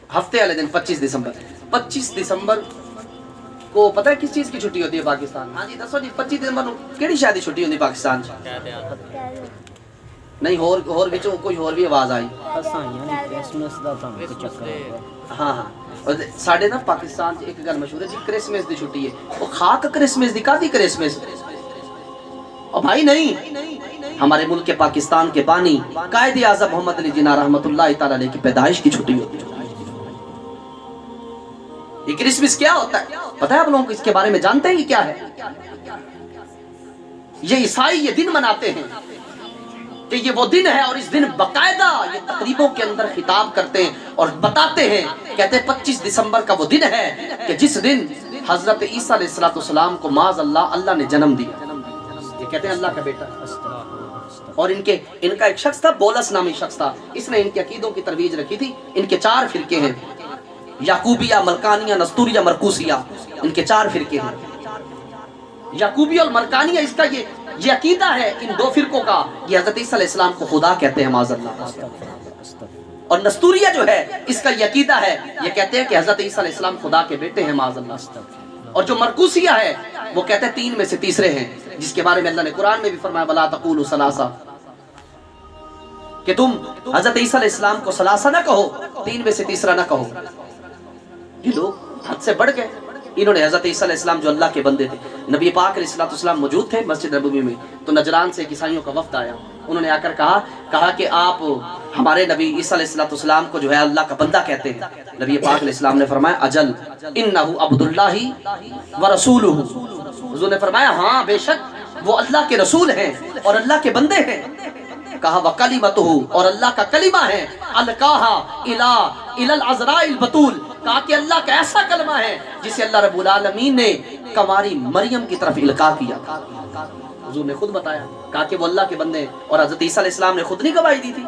ہفتے والے دن 25 دسمبر کو پتہ ہے کس چیز کی چھٹی ہوتی ہے پاکستان؟ ہاں جی دسو جی 25 دسمبر کیڑی شادی چھٹی ہوتی پاکستان؟ نہیں اور وچوں کوئی اور بھی آواز آئی؟ کرسمس دا چکر ہاں ساڈے نا پاکستان ایک گل مشہور ہے جی کرسمس دی چھٹی ہے. وہ خاک کرسمس دی کادی کرسمس؟ اور بھائی نہیں، ہمارے ملک کے پاکستان کے بانی قائد اعظم محمد علی جناح رحمۃ اللہ تعالی علیہ کی پیدائش کی چھٹی ہوتی ہے. یہ کرسمس کیا ہوتا ہے پتہ ہے آپ لوگوں کو اس کے بارے میں جانتے ہیں یہ کیا ہے؟ یہ عیسائی یہ دن مناتے ہیں کہ یہ وہ دن ہے، اور اس دن باقاعدہ یہ تقریبوں کے اندر خطاب کرتے ہیں اور بتاتے ہیں، کہتے ہیں 25 دسمبر کا وہ دن ہے کہ جس دن حضرت عیسیٰ علیہ السلام کو معاذ اللہ نے جنم دیا. یہ کہتے ہیں اللہ کا بیٹا. اور ان کا ایک شخص تھا بولس نامی شخص تھا، اس نے ان کے عقیدوں کی ترویج رکھی تھی. ان کے 4 فرقے ہیں، یعقوبیہ، ملکانیہ، نستوریہ، مرکوسیہ. ان کے 4 فرقے ہیں. یعقوبیہ اور ملکانیہ اس کا یہ عقیدہ ہے ان 2 فرقوں کا، یہ حضرت عیسیٰ علیہ السلام کو خدا کہتے ہیں معاذ اللہ. اور نستوریہ جو ہے اس کا یہ عقیدہ ہے، یہ کہتے ہیں کہ حضرت عیسیٰ علیہ السلام خدا کے بیٹے ہیں معاذ اللہ. اور جو مرکوسیہ ہے وہ کہتے ہیں 3 میں سے تیسرے ہیں، جس کے بارے میں اللہ نے قرآن میں بھی فرمایا وَلَا تَقُولُوا ثَلَاثَةً، کہ تم حضرت عیسیٰ علیہ السلام کو ثلاثہ نہ کہو، 3 میں سے تیسرا نہ کہو. یہ لوگ حد سے بڑھ گئے. انہوں نے حضرت عیسیٰ علیہ السلام جو اللہ کے بندے تھے، نبی پاک علیہ السلام موجود تھے مسجد نبوی میں، تو نجران سے عیسائیوں کا وفد آیا. انہوں نے آ کر کہا کہ آپ ہمارے نبی عیسیٰ علیہ السلام کو جو ہے اللہ کا بندہ کہتے ہیں. نبی پاک علیہ السلام نے فرمایا اجل انہ عبد اللہ ورسولہ. حضور نے فرمایا ہاں بے شک وہ اللہ کے رسول ہیں اور اللہ کے بندے ہیں. کہا وَقَلِمَتُهُ، اور اللہ کا کلمہ ہے، القاها الى العذراء البتول، کہا کہ اللہ کا ایسا کلمہ ہے جسے اللہ رب العالمین نے کنواری مریم کی طرف القاء کیا. حضور نے خود بتایا، کہا کہ وہ اللہ کے بندے ہیں. اور حضرت عیسیٰ علیہ السلام نے خود نہیں گواہی دی تھی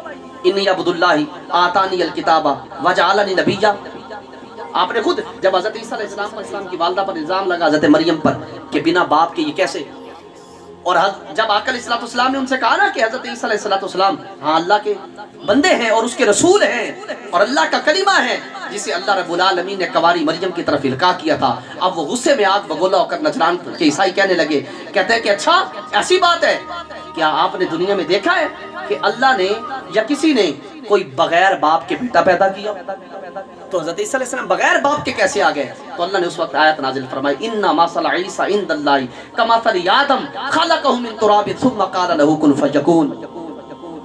انی عبد اللہ آتانی الکتاب وجعلنی نبیا. آپ نے خود جب حضرت عیسیٰ علیہ السلام کی والدہ پر الزام لگا حضرت مریم پر کہ بنا باپ کے یہ کیسے، اور جب آقا علیہ السلام نے ان سے کہا نا کہ حضرت عیسیٰ علیہ السلام ہاں اللہ کے بندے ہیں اور اس کے رسول ہیں اور اللہ کا کلمہ ہے جسے اللہ رب العالمین نے کنواری مریم کی طرف القاء کیا تھا، اب وہ غصے میں آگ بگولا ہو کر نجران کے عیسائی کہنے لگے، کہتے ہیں کہ اچھا ایسی بات ہے، کیا آپ نے دنیا میں دیکھا ہے کہ اللہ نے یا کسی نے کوئی بغیر باپ کے بیٹا پیدا کیا؟ تو حضرت عیسیٰ علیہ السلام بغیر باپ کے کیسے آ گئے؟ تو اللہ نے اس وقت آیت نازل فرمائی اِنَّا مَثَلَ عِیسَىٰ عِندَ اللَّهِ كَمَثَلِ آدَمَ خَلَقَهُ مِن تُرَابٍ ثُمَّ قَالَ لَهُ كُن فَيَكُونُ.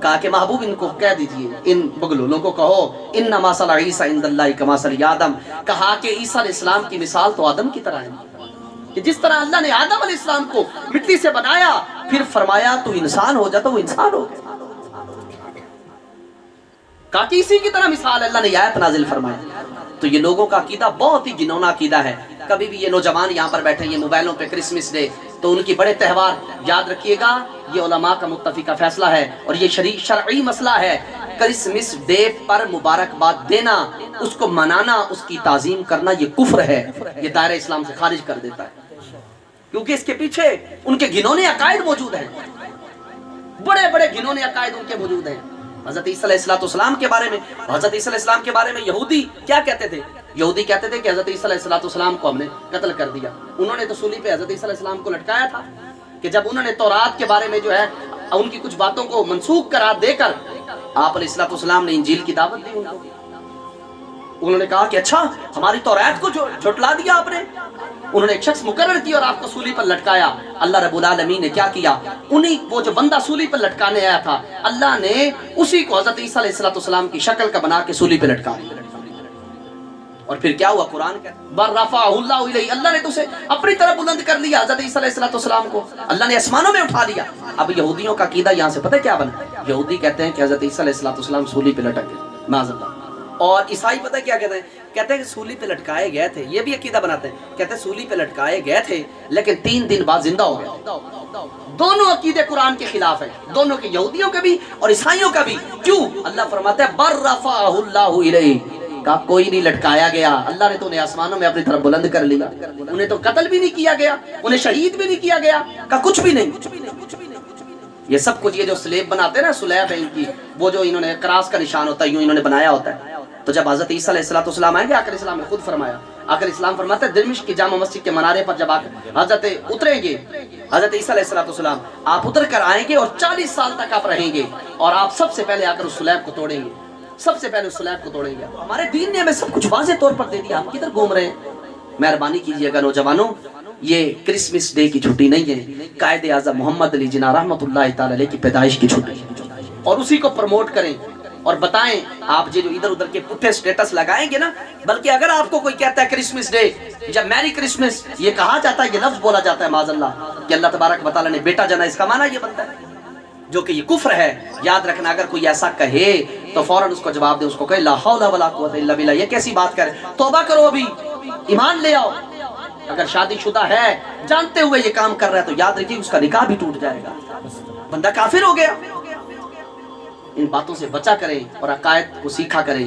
کہا کہ محبوب ان کو کہہ دیجئے، ان بگلولوں کو کہو اِنَّا مَثَلَ عِیسَىٰ عِندَ اللَّهِ كَمَثَلِ آدَمَ، کہا کہ عیسیٰ علیہ السلام کی مثال تو آدم کی طرح ہے کہ جس طرح اللہ نے آدم علیہ السلام کو مٹی سے بنایا پھر فرمایا تو انسان ہو جا، تو وہ انسان ہو گیا. کہا کہ اسی کی طرح مثال اللہ نے آیت نازل فرمائی. تو یہ لوگوں کا عقیدہ بہت ہی گنونا عقیدہ ہے. کبھی بھی یہ نوجوان یہاں پر بیٹھے یہ موبائلوں پہ کرسمس ڈے، تو ان کی بڑے تہوار یاد رکھیے گا، یہ علماء کا متفقہ فیصلہ ہے اور یہ شرعی مسئلہ ہے. کرسمس ڈے پر مبارکباد دینا، اس کو منانا، اس کی تعظیم کرنا یہ کفر ہے، یہ دائرہ اسلام سے خارج کر دیتا ہے، کیونکہ اس کے پیچھے ان کے گھنونے عقائد موجود ہیں، بڑے بڑے گھنونے عقائد ان کے موجود ہیں. حضرت عیسیٰ علیہ السلام کے بارے میں، حضرت عیسیٰ علیہ السلام کے بارے میں یہودی کیا کہتے تھے؟ یہودی کہتے تھے کہ حضرت عیسیٰ علیہ السلام کو ہم نے قتل کر دیا. انہوں نے تو سولی پہ حضرت عیسیٰ علیہ السلام کو لٹکایا تھا کہ جب انہوں نے تورات کے بارے میں جو ہے ان کی کچھ باتوں کو منسوخ قرار دے کر آپ علیہ السلام نے انجیل کی دعوت دی. انہوں نے کہا کہ اچھا ہماری تورات کو جھٹلا دیا آپ نے. انہوں نے ایک شخص مقرر کیا اور آپ کو سولی پر لٹکایا. اللہ رب العالمین نے کیا کیا؟ وہ جو بندہ سولی پر لٹکانے آیا تھا اللہ نے اسی کو حضرت عیسیٰ علیہ السلام کی شکل کا بنا کے سولی پہ لٹکایا. اور پھر کیا ہوا؟ قرآن کہتا بر رفعہ اللہ الیہ، اللہ نے تو اسے اپنی طرف بلند کر لیا حضرت عیسیٰ علیہ السلام کو، اللہ نے آسمانوں میں اٹھا لیا. اب یہودیوں کا عقیدہ یہاں سے پتہ کیا بنا؟ یہودی کہتے ہیں کہ حضرت عیسیٰ علیہ السلام سولی پہ لٹک گئے معاذ اللہ. اور عیسائی پتہ کیا کہتے ہیں؟ کہتے ہیں کہ سولی پہ لٹکائے گئے تھے، یہ بھی عقیدہ بناتے ہیں، کہتے ہیں سولی پہ لٹکائے گئے تھے لیکن 3 دن بعد زندہ ہو گئے. دونوں عقیدے قرآن کے خلاف ہیں، دونوں کے، یہودیوں کا بھی اور عیسائیوں کا بھی. کیوں؟ اللہ فرماتا ہے بر رفعہ اللہ الیہ، کہا کوئی نہیں لٹکایا گیا، اللہ نے تو انہیں آسمانوں میں اپنی طرف بلند کر لیا. انہیں تو قتل بھی نہیں کیا گیا، انہیں شہید بھی نہیں کیا گیا، کہا کچھ بھی نہیں. یہ سب کچھ یہ جو سلیب بناتے ہیں نا، سلیب ہے ان کی، وہ جو انہوں نے کراس کا نشان ہوتا ہے یوں انہوں نے بنایا ہوتا ہے، تو جب حضرت عیسیٰ علیہ السلام آئیں گے، آقا اسلام نے خود فرمایا، آقا اسلام فرماتا ہے دمشق کی جامع مسجد کے منارے پر جب حضرت اتریں گے، حضرت عیسیٰ علیہ السلام آپ اتر کر آئیں گے اور 40 سال تک آپ رہیں گے، اور آپ سب سے پہلے آ کر اس سلیب کو توڑیں گے، سب سے پہلے اس سلیب کو توڑیں گے۔ ہمارے دین نے ہمیں سب کچھ واضح طور پر دے دیا، آپ کدھر گھوم رہے ہیں؟ مہربانی کیجیے گا نوجوانوں، یہ کرسمس ڈے کی چھٹی نہیں ہے، قائد اعظم محمد علی جناح رحمۃ اللہ تعالی علیہ کی پیدائش کی چھٹی ہے، اور اسی کو پروموٹ کریں اور بتائیں۔ آپ جو ادھر ادھر کے پٹھے سٹیٹس لگائیں گے نا، بلکہ اگر آپ کو کوئی کہتا ہے کرسمس ڈے، جب میری کرسمس یہ کہا جاتا ہے، یہ لفظ بولا جاتا ہے معاذ اللہ کہ اللہ تبارک و تعالیٰ نے بیٹا جنا، اس کا معنی یہ بنتا ہے جو کہ یہ کفر ہے۔ یاد رکھنا، اگر کوئی ایسا کہے تو فوراً اس کو جواب دے، اس کو کہے لا حول ولا قوت الا باللہ، یہ کیسی بات کرے، توبہ کرو، ابھی ایمان لے آؤ۔ اگر شادی شدہ ہے جانتے ہوئے یہ کام کر رہا ہے تو یاد رکھیے اس کا نکاح بھی ٹوٹ جائے گا، بندہ کافر ہو گیا۔ ان باتوں سے بچا کریں اور عقائد کو سیکھا کریں۔